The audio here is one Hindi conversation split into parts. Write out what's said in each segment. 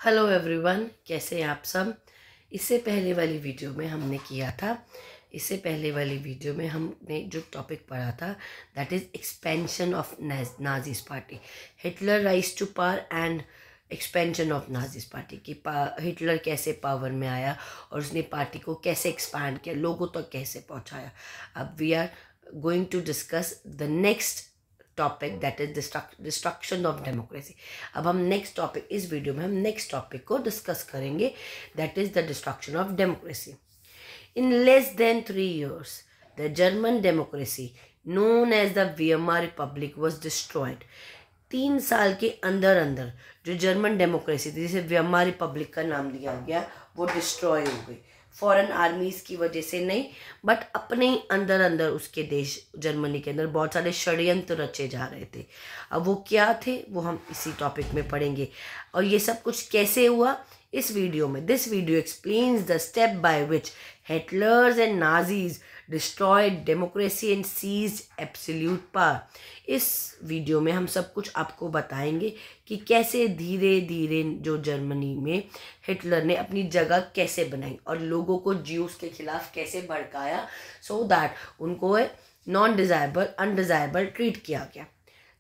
हेलो एवरीवन, कैसे हैं आप सब। इससे पहले वाली वीडियो में हमने जो टॉपिक पढ़ा था that is expansion of Nazis party, Hitler rise to power and expansion of Nazis party कि हिटलर कैसे पावर में आया और उसने पार्टी को कैसे एक्सपैंड किया, लोगों तक कैसे पहुंचाया। अब we are going to discuss the next topic that is destruction of democracy. अब हम नेक्स्ट टॉपिक, इस वीडियो में हम नेक्स्ट टॉपिक को डिस्कस करेंगे that is the destruction of democracy. In less than 3 years the German democracy known as the Weimar republic was destroyed. 3 साल के अंदर अंदर जो जर्मन डेमोक्रेसी थी, जिसे वीयमार रिपब्लिक का नाम दिया गया, वो डिस्ट्रॉय हो गई। फॉरेन आर्मीज की वजह से नहीं, बट अपने ही अंदर अंदर उसके देश जर्मनी के अंदर बहुत सारे षड्यंत्र रचे जा रहे थे। अब वो क्या थे वो हम इसी टॉपिक में पढ़ेंगे। और ये सब कुछ कैसे हुआ इस वीडियो में। This video explains the step by which Hitlers and Nazis destroyed democracy and seized absolute power. इस वीडियो में हम सब कुछ आपको बताएंगे कि कैसे धीरे धीरे जो जर्मनी में हिटलर ने अपनी जगह कैसे बनाई और लोगों को ज्यूस के खिलाफ कैसे भड़काया, सो दैट उनको नॉन डिजायरेबल अनडिजायरेबल ट्रीट किया गया।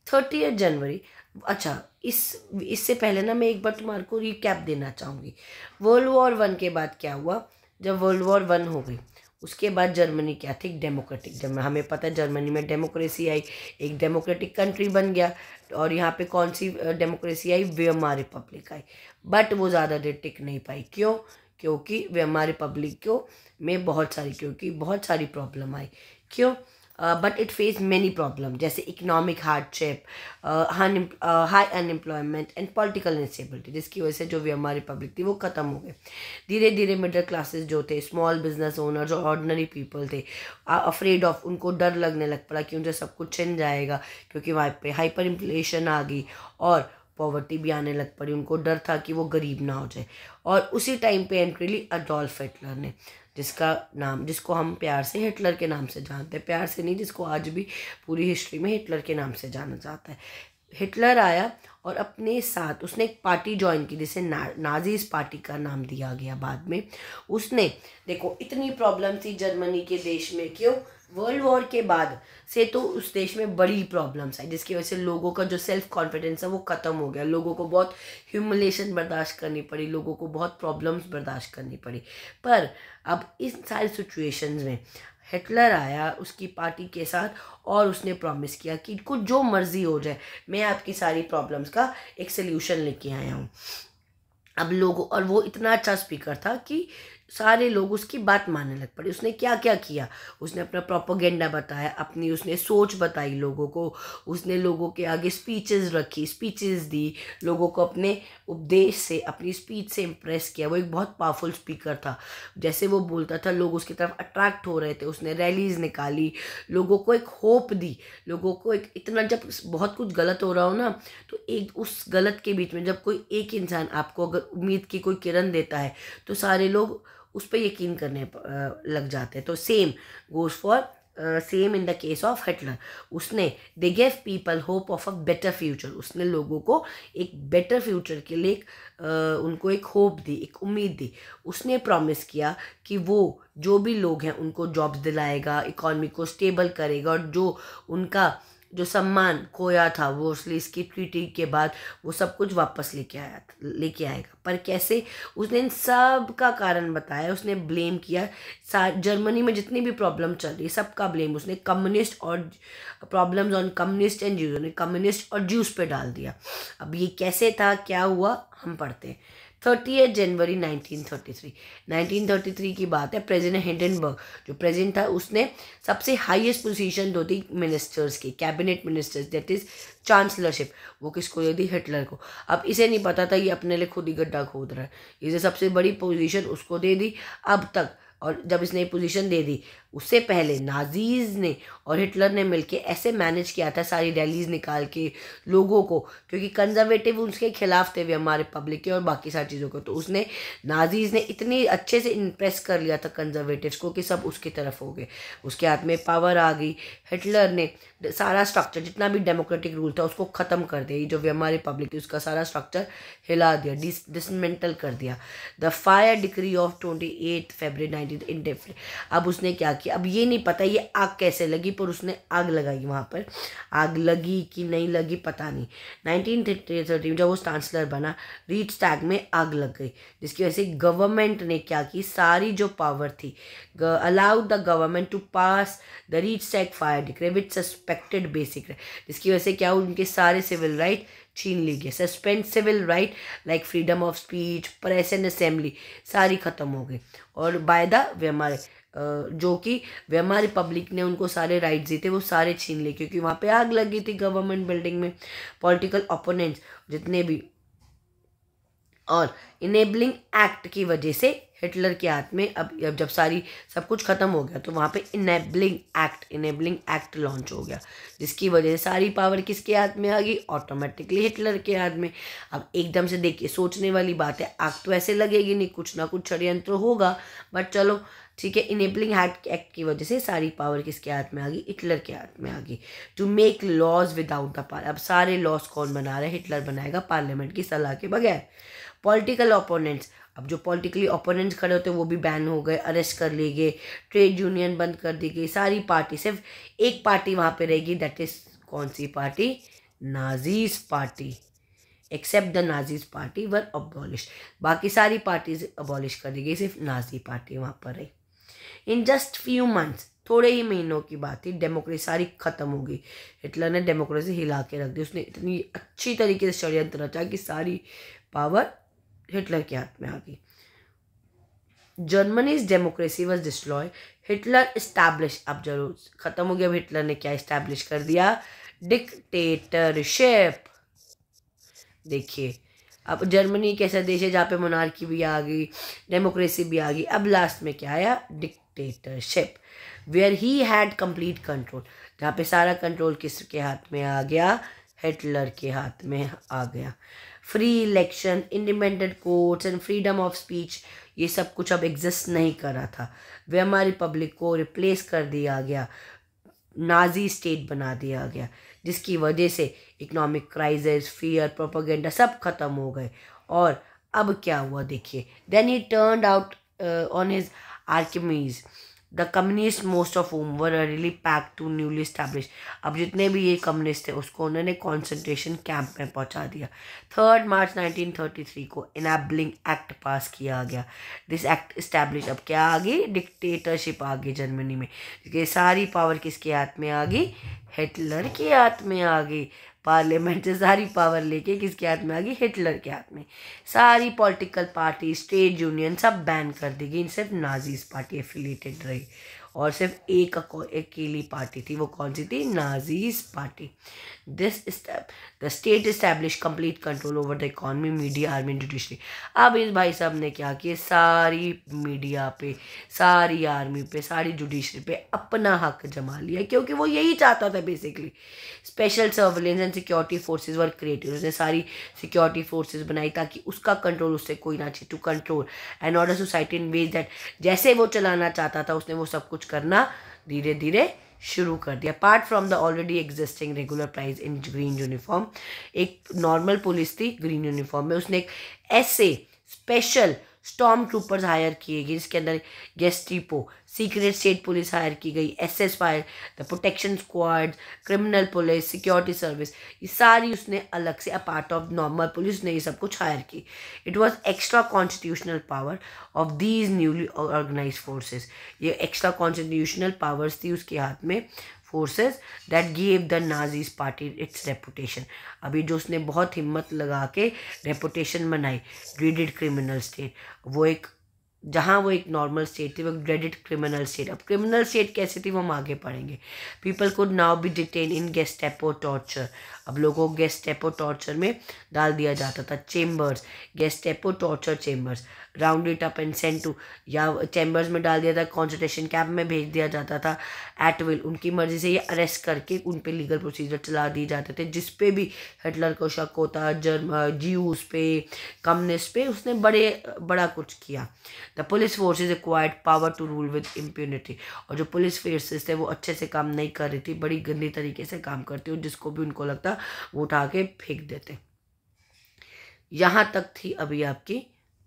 30 जनवरी। अच्छा, इससे पहले ना मैं एक बार तुम्हारे को रिकैप देना चाहूँगी। वर्ल्ड वॉर 1 के बाद क्या हुआ। जब वर्ल्ड वॉर 1 हो गई उसके बाद जर्मनी क्या थी, डेमोक्रेटिक। जब हमें पता है जर्मनी में डेमोक्रेसी आई, एक डेमोक्रेटिक कंट्री बन गया। और यहाँ पे कौन सी डेमोक्रेसी आई, वीयमार रिपब्लिक आई। बट वो ज़्यादा देर टिक नहीं पाई। क्यों? क्योंकि वीयमार रिपब्लिक में बहुत सारी प्रॉब्लम आई। क्यों? But it face many problem, जैसे economic hardship, high unemployment and political instability, जिसकी वजह से जो वीयमार रिपब्लिक थी वो ख़त्म हो गई। धीरे धीरे मिडिल क्लासेस जो थे, स्मॉल बिजनेस ओनर, जो ऑर्डिनरी पीपल थे, अफ्रेड ऑफ, उनको डर लगने लग पड़ा कि उनसे सब कुछ छिन जाएगा, क्योंकि वहाँ पे हाइपर इन्फ्लेशन आ गई और पॉवर्टी भी आने लग पड़ी। उनको डर था कि वो गरीब ना हो जाए। और उसी टाइम पे एंट्री ली अडोल्फ हिटलर ने, जिसको हम प्यार से हिटलर के नाम से जानते हैं। प्यार से नहीं, जिसको आज भी पूरी हिस्ट्री में हिटलर के नाम से जाना जाता है। हिटलर आया और अपने साथ उसने एक पार्टी ज्वाइन की जिसे नाजीज पार्टी का नाम दिया गया बाद में। उसने, देखो, इतनी प्रॉब्लम थी जर्मनी के देश में। क्यों? वर्ल्ड वॉर के बाद से तो उस देश में बड़ी प्रॉब्लम्स आई, जिसकी वजह से लोगों का जो सेल्फ कॉन्फिडेंस है वो ख़त्म हो गया। लोगों को बहुत ह्यूमिलेशन बर्दाश्त करनी पड़ी, लोगों को बहुत प्रॉब्लम्स बर्दाश्त करनी पड़ी। पर अब इस सारी सिचुएशंस में हिटलर आया उसकी पार्टी के साथ और उसने प्रॉमिस किया कि कुछ जो मर्जी हो जाए, मैं आपकी सारी प्रॉब्लम्स का एक सल्यूशन लेके आया हूँ। अब लोगों, और वो इतना अच्छा स्पीकर था कि सारे लोग उसकी बात मानने लग पड़े। उसने क्या क्या किया, उसने अपना प्रोपोगेंडा बताया, अपनी उसने सोच बताई लोगों को, उसने लोगों के आगे स्पीचेस दी, लोगों को अपने उपदेश से, अपनी स्पीच से इम्प्रेस किया। वो एक बहुत पावरफुल स्पीकर था। जैसे वो बोलता था लोग उसकी तरफ अट्रैक्ट हो रहे थे। उसने रैलीज निकाली, लोगों को एक होप दी, लोगों को एक इतना, जब बहुत कुछ गलत हो रहा हो ना, तो एक उस गलत के बीच में जब कोई एक इंसान आपको अगर उम्मीद की कोई किरण देता है तो सारे लोग उस पर यकीन करने लग जाते हैं। तो same goes for same in the case of Hitler. उसने they gave people hope of a better future. उसने लोगों को एक बेटर फ्यूचर के लिए उनको एक होप दी, एक उम्मीद दी। उसने प्रॉमिस किया कि वो जो भी लोग हैं उनको जॉब्स दिलाएगा, इकॉनमी को स्टेबल करेगा, और जो उनका जो सम्मान खोया था वो इसकी ट्रीटी के बाद वो सब कुछ वापस लेके आएगा। पर कैसे? उसने इन सब का कारण बताया। उसने ब्लेम किया जर्मनी में जितनी भी प्रॉब्लम चल रही है सबका ब्लेम उसने कम्युनिस्ट और problems on communist and Jews, ने कम्युनिस्ट और ज्यूज पे डाल दिया। अब ये कैसे था, क्या हुआ, हम पढ़ते हैं। 30 जनवरी 1933 की बात है। प्रेसिडेंट हिंडनबर्ग जो प्रेसिडेंट था, उसने सबसे हाईएस्ट पोजीशन दो थी मिनिस्टर्स की, कैबिनेट मिनिस्टर्स, दैट इज चांसलरशिप, वो किसको दे दी, हिटलर को। अब इसे नहीं पता था ये अपने लिए खुद ही गड्ढा खोद रहा है, इसे सबसे बड़ी पोजीशन उसको दे दी अब तक। और जब इसने पोजीशन दे दी, उससे पहले नाजीज ने और हिटलर ने मिलके ऐसे मैनेज किया था सारी रैलीज निकाल के लोगों को, क्योंकि कंजर्वेटिव उसके खिलाफ थे हमारे रिपब्लिक के और बाकी सारी चीज़ों को, तो उसने नाजीज ने इतनी अच्छे से इम्प्रेस कर लिया था कंजर्वेटिव्स को कि सब उसकी तरफ हो गए, उसके हाथ में पावर आ गई। हिटलर ने सारा स्ट्रक्चर जितना भी डेमोक्रेटिक रूल था उसको ख़त्म कर दिया, जो हमारी रिपब्लिक थी उसका सारा स्ट्रक्चर हिला दिया, डिसमेंटल कर दिया। The fire decree of 28 February 19 indefinite. अब उसने क्या किया, अब ये नहीं पता ये आग कैसे लगी, पर उसने आग लगाई, वहाँ पर आग लगी कि नहीं लगी पता नहीं। 1913 जब वो चांसलर बना, रीचस्टैग में आग लग गई, जिसकी वजह से गवर्नमेंट ने क्या की, सारी जो पावर थी, allowed the government to pass the Reichstag fire decree which suspected basic, जिसकी वजह से क्या हुआ, उनके सारे सिविल राइट छीन ली गई। Suspend civil right like freedom of speech, press and assembly सारी खत्म हो गई। और बाय द वेमार जो कि वेमार रिपब्लिक ने उनको सारे राइट्स दिए थे वो सारे छीन लिए, क्योंकि वहाँ पे आग लगी थी गवर्नमेंट बिल्डिंग में। पॉलिटिकल ओपोनेंट्स जितने भी, और इनेबलिंग एक्ट की वजह से हिटलर के हाथ में अब जब सारी सब कुछ ख़त्म हो गया तो वहाँ पे इनेबलिंग एक्ट लॉन्च हो गया, जिसकी वजह से सारी पावर किसके हाथ में आ गई, ऑटोमेटिकली हिटलर के हाथ में। अब एकदम से देखिए सोचने वाली बात है, आग तो ऐसे लगेगी नहीं, कुछ ना कुछ षड्यंत्र होगा, बट चलो ठीक है। इनेबलिंग एक्ट की वजह से सारी पावर किसके हाथ में आ गई, हिटलर के हाथ में आ गई। To make laws without the parliament, अब सारे लॉज कौन बना रहा है, हिटलर बनाएगा पार्लियामेंट की सलाह के बगैर। पॉलिटिकल ओपोनेंट्स, अब जो पॉलिटिकली ओपोनेंट्स खड़े होते वो भी बैन हो गए, अरेस्ट कर लिए गए, ट्रेड यूनियन बंद कर दी गई, सारी पार्टी, सिर्फ एक पार्टी वहाँ पे रहेगी, दैट इज कौन सी party, Nazis party. Except the Nazis party were abolish, बाकी सारी पार्टीज अबॉलिश कर दी गई, सिर्फ नाजी पार्टी वहाँ पर रही। इन जस्ट फ्यू मंथ्स, थोड़े ही महीनों की बात थी, डेमोक्रेसी सारी खत्म हो गई। हिटलर ने डेमोक्रेसी हिला के रख दी, उसने इतनी अच्छी तरीके से षड्यंत्र रचा कि सारी पावर हिटलर के हाथ में आ गई। Germany's democracy was destroy, Hitler establish, अब जरूर खत्म हो गया, अब हिटलर ने क्या इस्टेब्लिश कर दिया, डिक्टेटरशिप। देखिए अब जर्मनी एक ऐसा देश है जहाँ पे मोनार्की भी आ गई, डेमोक्रेसी भी आ गई, अब लास्ट में क्या आया, dictatorship, where he had complete control, जहाँ पे सारा कंट्रोल किसके हाथ में आ गया, हिटलर के हाथ में आ गया। Free election, independent courts and freedom of speech, ये सब कुछ अब एग्जिस्ट नहीं कर रहा था। वेमार रिपब्लिक को रिप्लेस कर दिया गया, नाजी स्टेट बना दिया गया, जिसकी वजह से इकोनॉमिक क्राइसिस, फियर, प्रोपेगेंडा सब खत्म हो गए। और अब क्या हुआ देखिए, then he turned out on his archenemies, the communist most of whom were really packed to newly established, अब जितने भी ये कम्युनिस्ट थे उसको उन्होंने कॉन्सेंट्रेशन कैंप में पहुंचा दिया। 3 मार्च 1933 को इनेबलिंग एक्ट पास किया गया। दिस एक्ट इस्टेब्लिश, अब क्या आ गई, डिक्टेटरशिप आ गई जर्मनी में, क्योंकि सारी पावर किसके हाथ में आ गई, हिटलर के हाथ में आ गई। पार्लियामेंट से सारी पावर लेके किसके हाथ में आ गई, हिटलर के हाथ में। सारी पॉलिटिकल पार्टी, ट्रेड यूनियन सब बैन कर दी गई, सिर्फ नाजीज पार्टी एफिलिएटेड रही, और सिर्फ एक अकेली पार्टी थी, वो कौन सी थी, Nazis party. The state establish complete control over the economy, media, army, judiciary. अब इस भाई साहब ने क्या किया, सारी मीडिया पे, सारी आर्मी पे, सारी जुडिशरी पे अपना हक जमा लिया, क्योंकि वो यही चाहता था basically. Special surveillance and security forces were created, उसने सारी सिक्योरिटी फोर्सेज बनाई ताकि उसका कंट्रोल उससे कोई ना चाहिए, to control and order society in ways that, जैसे वो चलाना चाहता था उसने वो सब कुछ करना धीरे धीरे शुरू कर दिया। Apart from the already existing regular price in green uniform, एक नॉर्मल पुलिस थी ग्रीन यूनिफॉर्म में, उसने एक ऐसे स्पेशल स्टॉर्म ट्रूपर्स हायर किए गए, जिसके अंदर गेस्टिपो, सीक्रेट स्टेट पुलिस हायर की गई, SS fire, the protection squad, criminal police, security service, ये सारी उसने अलग से अपार्ट ऑफ नॉर्मल पुलिस ने ये सब कुछ हायर की। It was extra constitutional power of these newly organise forces, ये एक्स्ट्रा कॉन्स्टिट्यूशनल पावर्स थी उसके हाथ में, forces that give the Nazis party its reputation. अभी जो उसने बहुत हिम्मत लगा के रेपुटेशन बनाई, ग्रीडेड क्रिमिनल स्टेट, वो एक जहाँ वो एक नॉर्मल स्टेट थी वो ड्रेडेड क्रिमिनल स्टेट। अब क्रिमिनल स्टेट कैसे थी वो हम आगे पढ़ेंगे। People could now be detain in Gestapo torture. अब लोगों को गेस्टेपो टॉर्चर में डाल दिया जाता था। Chambers, Gestapo torture chambers, round it up and send to, या चैम्बर्स में डाल दिया था, कॉन्सेंट्रेशन कैंप में भेज दिया जाता था एट विल। उनकी मर्जी से ये अरेस्ट करके उन पे लीगल प्रोसीजर चला दिए जाते थे। जिस पे भी हिटलर को शक होता, ज्यूज पे, कम्युनिस्ट पे, उसने बड़ा कुछ किया। The police forces acquired power to rule with impunity. और जो पुलिस फोर्सेज थे वो अच्छे से काम नहीं कर रही थी, बड़ी गंदी तरीके से काम करती, और जिसको भी उनको लगता वो उठा के फेंक देते। यहाँ तक थी अभी आपकी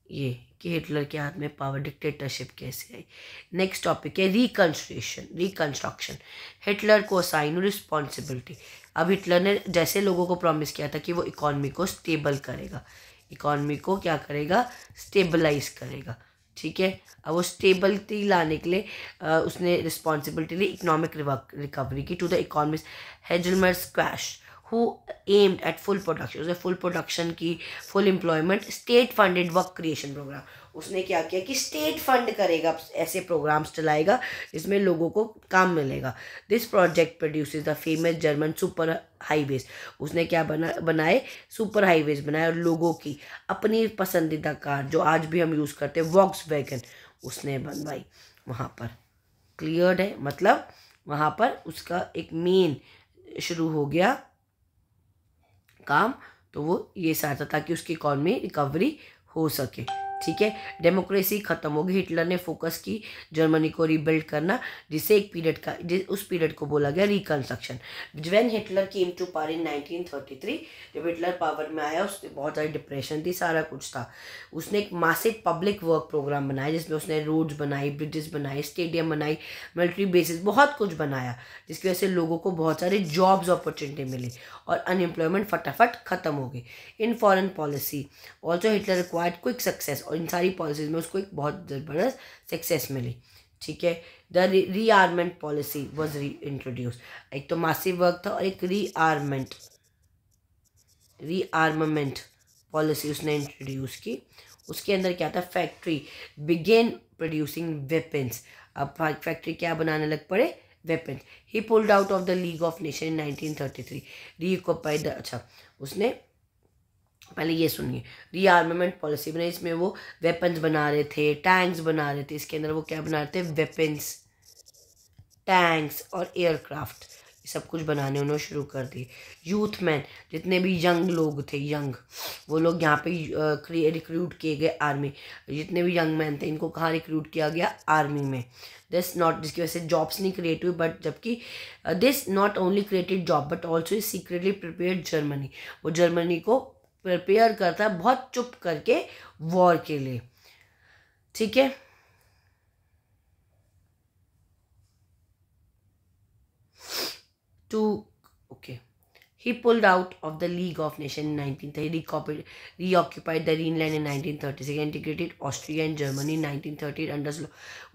ये कि हिटलर के हाथ में पावर, डिक्टेटरशिप कैसे आई। नेक्स्ट टॉपिक है रिकंस्ट्रक्शन। हिटलर को असाइन रिस्पॉन्सिबिलिटी। अब हिटलर ने जैसे लोगों को प्रॉमिस किया था कि वो इकॉनमी को स्टेबल करेगा, इकॉनमी को क्या करेगा, स्टेबलाइज करेगा, ठीक है। अब वो स्टेबिलिटी लाने के लिए उसने रिस्पॉन्सिबिलिटी ली इकोनॉमिक रिकवरी की to the economist Hjalmar Schacht who aimed at full production. उसने फुल प्रोडक्शन की, full employment, state funded work creation programme. उसने क्या किया कि स्टेट फंड करेगा, ऐसे प्रोग्राम्स चलाएगा जिसमें लोगों को काम मिलेगा। This project produces the famous German super highways. उसने क्या बनाए, सुपर हाईवेज बनाए, और लोगों की अपनी पसंदीदा कार जो आज भी हम यूज़ करते हैं वॉक्सवैगन, उसने बनवाई वहाँ पर। क्लियर्ड है, मतलब वहाँ पर उसका एक मेन शुरू हो गया काम, तो वो ये चाहता था कि उसकी इकॉनमी रिकवरी हो सके, ठीक है। डेमोक्रेसी खत्म होगी। हिटलर ने फोकस की जर्मनी को रिबिल्ड करना, जिसे एक पीरियड का उस पीरियड को बोला गया reconstruction. When Hitler came to power in 1933, जब हिटलर पावर में आया उसने बहुत सारी डिप्रेशन थी, सारा कुछ था। उसने एक मासिव पब्लिक वर्क प्रोग्राम बनाया जिसमें उसने रोड्स बनाई, ब्रिजेस बनाई, स्टेडियम बनाई, मिलिट्री बेसिस, बहुत कुछ बनाया, जिसकी वजह से लोगों को बहुत सारे जॉब्स अपॉर्चुनिटी मिली और अनएम्प्लॉयमेंट फटाफट खत्म हो गई। In foreign policy also Hitler required quick success, और इन सारी पॉलिसीज में उसको एक बहुत ज़बरदस्त सक्सेस मिली, ठीक है। द रीआर्मेंट पॉलिसी वॉज री इंट्रोड्यूस। एक तो मासिव वर्क था और एक रीआर्ममेंट पॉलिसी उसने इंट्रोड्यूस की। उसके अंदर क्या था, फैक्ट्री बिगेन प्रोड्यूसिंग वेपन्स। अब फैक्ट्री क्या बनाने लग पड़े, weapons. He pulled out of the league of nation in 1933, रीऑक्युपाइड the, अच्छा उसने पहले ये सुनिए, रीआर्मामेंट पॉलिसी बनाई, इसमें वो वेपन्स बना रहे थे, टैंक्स बना रहे थे। इसके अंदर वो क्या बना रहे थे, वेपन्स, टैंक्स और एयरक्राफ्ट, ये सब कुछ बनाने उन्होंने शुरू कर दिए। यूथ मैन, जितने भी यंग लोग थे, वो लोग यहाँ पे रिक्रूट किए गए आर्मी। जितने भी यंग मैन थे इनको कहाँ रिक्रूट किया गया, आर्मी में। जिसकी वजह से जॉब्स नहीं क्रिएट हुई, बट जबकि this not only created job but also secretly prepared Germany. वो जर्मनी को प्रिपेयर करता है बहुत चुप करके वॉर के लिए, ठीक है। He pulled out of the League of Nations in 1930, reoccupied the Rhineland in 1936, integrated Austria and Germany in 1938 under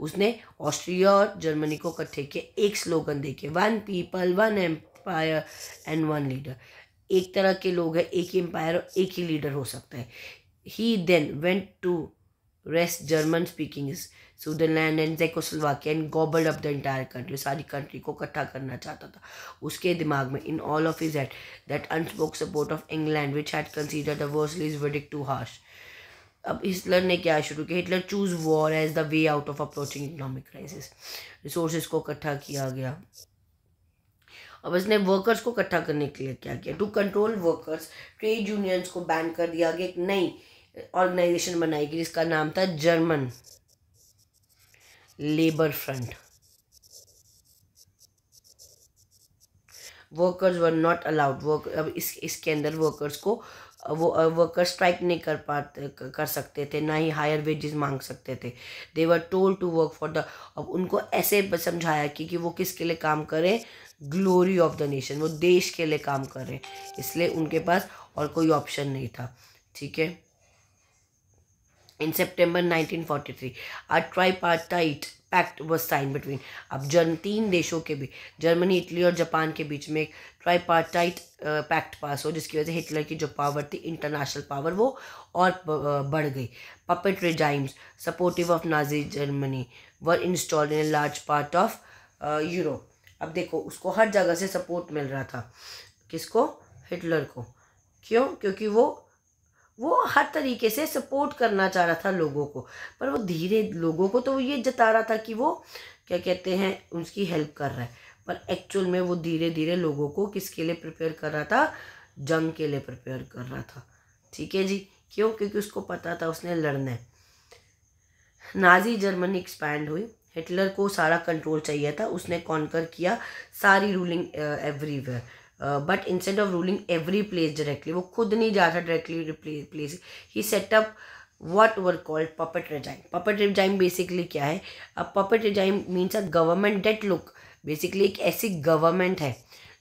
उसने ऑस्ट्रिया और जर्मनी को इकट्ठे किए एक स्लोगन देके, one people one empire and one leader. एक तरह के लोग हैं, एक ही एम्पायर और एक ही लीडर हो सकता है। He then went to rest German speaking Sudetenland and Czechoslovakia and gobbled up the entire country. सारी कंट्री को इकट्ठा करना चाहता था उसके दिमाग में। In all of his head that unspoken support of England which had considered the Versailles verdict too harsh. अब हिटलर ने क्या शुरू किया, Hitler choose war as the way out of approaching economic crisis. Resources को इकट्ठा किया गया। अब इसने वर्कर्स को इकट्ठा करने के लिए क्या किया, to control workers trade unions को बैन कर दिया गया। एक नई ऑर्गेनाइजेशन बनाई गई जिसका नाम था German labour front. Workers were not allowed work. अब इसके अंदर वर्कर्स को वर्कर स्ट्राइक नहीं कर सकते थे, ना ही हायर वेजेस मांग सकते थे। They were told to work for the, अब उनको ऐसे समझाया कि वो किसके लिए काम करें, ग्लोरी ऑफ द नेशन, वो देश के लिए काम करें, इसलिए उनके पास और कोई ऑप्शन नहीं था, ठीक है। In September 1943, a tripartite pact was signed between, अब तीन देशों के बीच, जर्मनी, इटली और जापान के बीच में एक ट्राईपार्टाइट पैक्ट पास हो, जिसकी वजह से हिटलर की जो पावर थी, इंटरनेशनल पावर, वो और बढ़ गई. Puppet regimes supportive of Nazi Germany were installed in a large part of Europe. अब देखो, उसको हर जगह से सपोर्ट मिल रहा था. किसको? हिटलर को. क्यों? क्योंकि वो हर तरीके से सपोर्ट करना चाह रहा था लोगों को, पर वो धीरे लोगों को तो ये जता रहा था कि वो क्या कहते हैं, उसकी हेल्प कर रहा है, पर एक्चुअल में वो धीरे धीरे लोगों को किसके लिए प्रिपेयर कर रहा था? जंग के लिए प्रिपेयर कर रहा था. ठीक है जी. क्यों? क्योंकि उसको पता था उसने लड़ना है. नाजी जर्मनी एक्सपैंड हुई. हिटलर को सारा कंट्रोल चाहिए था. उसने कॉन्कर किया सारी ruling everywhere, but instead of ruling every place directly, वो खुद नहीं जाता directly place. He set up what were called puppet regime. Puppet regime basically क्या है? अब puppet regime means a government that look, basically एक ऐसी गवर्नमेंट है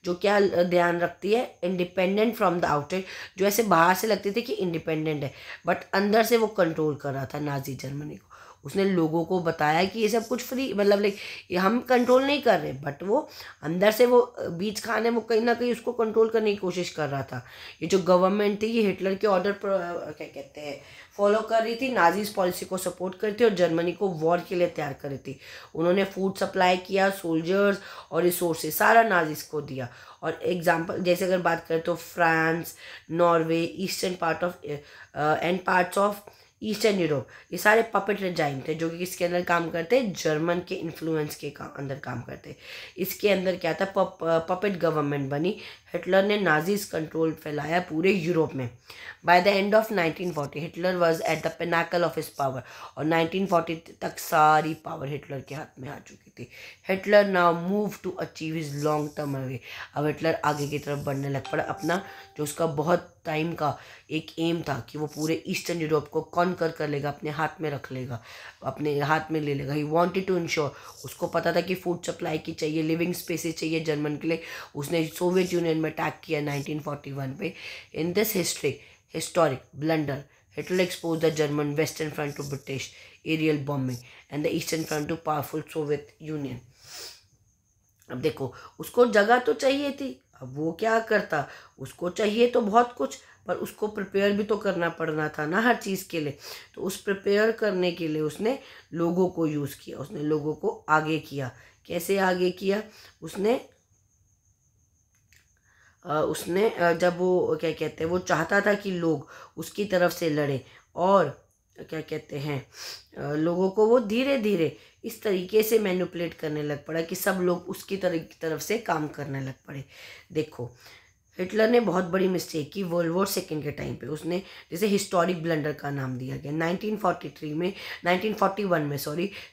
जो क्या ध्यान रखती है? इंडिपेंडेंट फ्रॉम द आउटसाइड, जो ऐसे बाहर से लगते थे कि इंडिपेंडेंट है, बट अंदर से वो कंट्रोल कर रहा था नाजी जर्मनी को. उसने लोगों को बताया कि ये सब कुछ फ्री, मतलब लाइक हम कंट्रोल नहीं कर रहे, बट वो अंदर से वो बीच खाने, वो कहीं ना कहीं उसको कंट्रोल करने की कोशिश कर रहा था. ये जो गवर्नमेंट थी, ये हिटलर के ऑर्डर पर क्या कहते हैं, फॉलो कर रही थी, नाजीज पॉलिसी को सपोर्ट कर रही थी और जर्मनी को वॉर के लिए तैयार कर रही थी. उन्होंने फूड सप्लाई किया, सोल्जर्स और रिसोर्सेज सारा नाजीज को दिया. और एग्जाम्पल जैसे अगर बात करें तो France, Norway, eastern part of and parts of eastern Europe, ये सारे पपेट रेजाइम थे जो कि किसके अंदर काम करते हैं? जर्मन के इन्फ्लुएंस के अंदर काम करते. इसके अंदर क्या था? पपेट गवर्नमेंट बनी. हिटलर ने नाजीज कंट्रोल फैलाया पूरे यूरोप में. By the end of 1940 Hitler was at the Pinnacle of his power, और 1940 तक सारी पावर हिटलर के हाथ में आ चुकी थी. Hitler now move to achieve his long term away. अब हिटलर आगे की तरफ बढ़ने लग पड़ा. अपना जो उसका बहुत टाइम का एक एम था कि वो पूरे ईस्टर्न यूरोप को कॉन्कर कर लेगा, अपने हाथ में रख लेगा, अपने हाथ में ले लेगा. ही वांटेड टू इंश्योर, उसको पता था कि फूड सप्लाई की चाहिए, लिविंग स्पेसेस चाहिए जर्मन के लिए. उसने सोवियत यूनियन में अटैक किया 1941 पे. In this historic blunder, Hitler exposed the German Western Front to British aerial bombing and the Eastern Front to powerful Soviet Union. अब देखो, उसको जगह तो चाहिए थी. अब वो क्या करता? उसको चाहिए तो बहुत कुछ, पर उसको प्रिपेयर भी तो करना पड़ना था ना हर चीज़ के लिए. तो उस प्रिपेयर करने के लिए उसने लोगों को यूज़ किया, उसने लोगों को आगे किया. कैसे आगे किया? उसने जब वो क्या कहते हैं, वो चाहता था कि लोग उसकी तरफ से लड़े, और क्या कहते हैं, लोगों को वो धीरे धीरे इस तरीके से मैनिपुलेट करने लग पड़ा कि सब लोग उसकी तरफ से काम करने लग पड़े. देखो, हिटलर ने बहुत बड़ी मिस्टेक की वर्ल्ड वॉर सेकेंड के टाइम पे. उसने जैसे हिस्टोरिक ब्लंडर का नाम दिया गया. 1941 में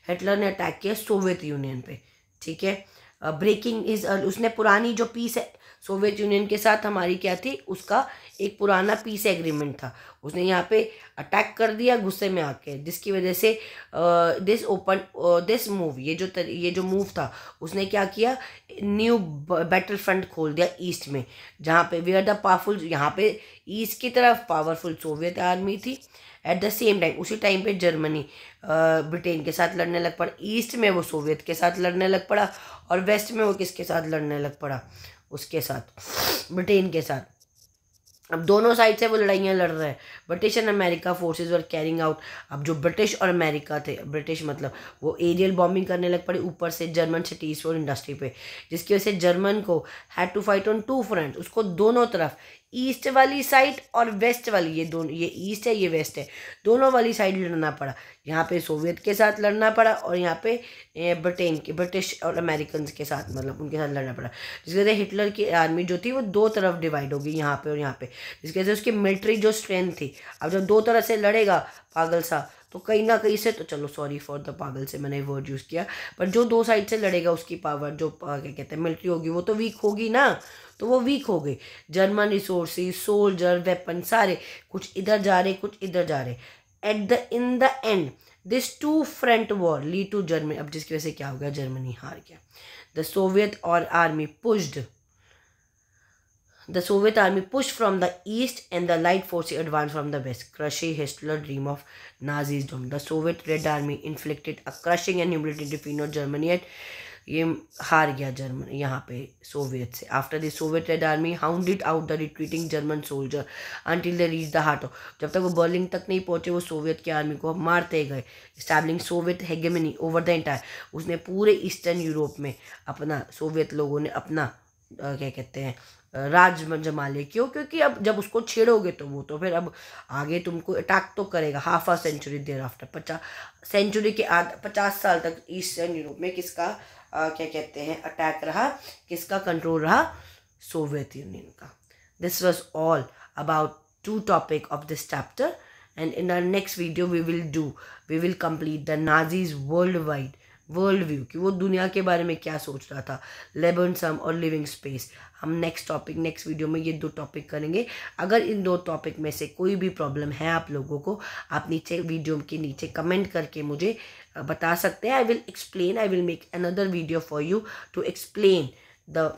हिटलर ने अटैक किया सोवियत यूनियन पे. ठीक है. ब्रेकिंग इज, उसने पुरानी जो पीस है सोवियत यूनियन के साथ हमारी क्या थी, उसका एक पुराना पीस एग्रीमेंट था, उसने यहाँ पे अटैक कर दिया गुस्से में आके, जिसकी वजह से दिस मूव, ये जो मूव था, उसने क्या किया, न्यू बैटल फ्रंट खोल दिया ईस्ट में, जहाँ पे वी आर द पावरफुल. यहाँ पे ईस्ट की तरफ पावरफुल सोवियत आर्मी थी. एट द सेम टाइम उसी टाइम पे जर्मनी ब्रिटेन के साथ लड़ने लग पड़ा. ईस्ट में वो सोवियत के साथ लड़ने लग पड़ा, और वेस्ट में वो किसके साथ लड़ने लग पड़ा? उसके साथ, ब्रिटेन के साथ. अब दोनों साइड से वो लड़ाइयाँ लड़ रहे हैं. British and America forces were carrying out. अब जो ब्रिटिश और अमेरिका थे, ब्रिटिश मतलब वो एरियल बॉम्बिंग करने लग पड़े ऊपर से जर्मन सिटीज़ और इंडस्ट्री पे, जिसकी वजह से जर्मन को had to fight on two front. उसको दोनों तरफ, ईस्ट वाली साइड और वेस्ट वाली, ये दोनों, ये ईस्ट है ये वेस्ट है, दोनों वाली साइड लड़ना पड़ा. यहाँ पे सोवियत के साथ लड़ना पड़ा, और यहाँ पे ब्रिटिश और अमेरिकन के साथ, मतलब उनके साथ लड़ना पड़ा. जिसकी वजह से हिटलर की आर्मी जो थी वो दो तरफ डिवाइड हो गई, यहाँ पे और यहाँ पे, जिसकी वजह से उसकी मिलिट्री जो स्ट्रेंथ थी. अब जब दो तरह से लड़ेगा पागल सा, तो कहीं ना कहीं से, तो चलो सॉरी फॉर द पागल से मैंने वर्ड यूज़ किया, पर जो दो साइड से लड़ेगा उसकी पावर, जो क्या कहते हैं मिलिट्री होगी, वो तो वीक होगी ना. तो वो वीक हो गई. जर्मन रिसोर्सेज, सोल्जर, वेपन सारे कुछ इधर जा रहे, कुछ इधर जा रहे. In the end this two front war lead to Germany. अब जिसकी वजह से क्या हो गया, जर्मनी हार गया. द सोवियत और army pushed The Soviet army pushed from the east and the light forces advanced from the west, crushing Hitler's dream of Nazism. The Soviet Red Army inflicted a crushing and humiliating defeat on Germany and ये हार गया जर्मन यहाँ पे सोवियत से. After the Soviet red army hounded out the retreating German soldier until they reach the heart of. जब तक वो बर्लिन तक नहीं पहुंचे वो सोवियत की आर्मी को मारते गए. स्टैब्लिंग सोवियत हेगेमनी ओवर द एंटायर. उसने पूरे ईस्टर्न यूरोप में अपना, सोवियत लोगों ने अपना क्या कहते हैं राज जमा ले. क्यों? क्योंकि अब जब उसको छेड़ोगे तो वो तो फिर अब आगे तुमको अटैक तो करेगा. Half a century thereafter, 50 साल तक ईस्टर्न यूरोप में किसका क्या कहते हैं अटैक रहा, किसका कंट्रोल रहा? सोवियत यूनियन का. This was all about 2 topic of this chapter, and in our next video we will complete the Nazis world view कि वो दुनिया के बारे में क्या सोच रहा था, लेबनसम और लिविंग स्पेस. हम नेक्स्ट वीडियो में ये 2 टॉपिक करेंगे. अगर इन 2 टॉपिक में से कोई भी प्रॉब्लम है आप लोगों को, आप नीचे वीडियो के नीचे कमेंट करके मुझे बता सकते हैं. I will make another video for you to explain the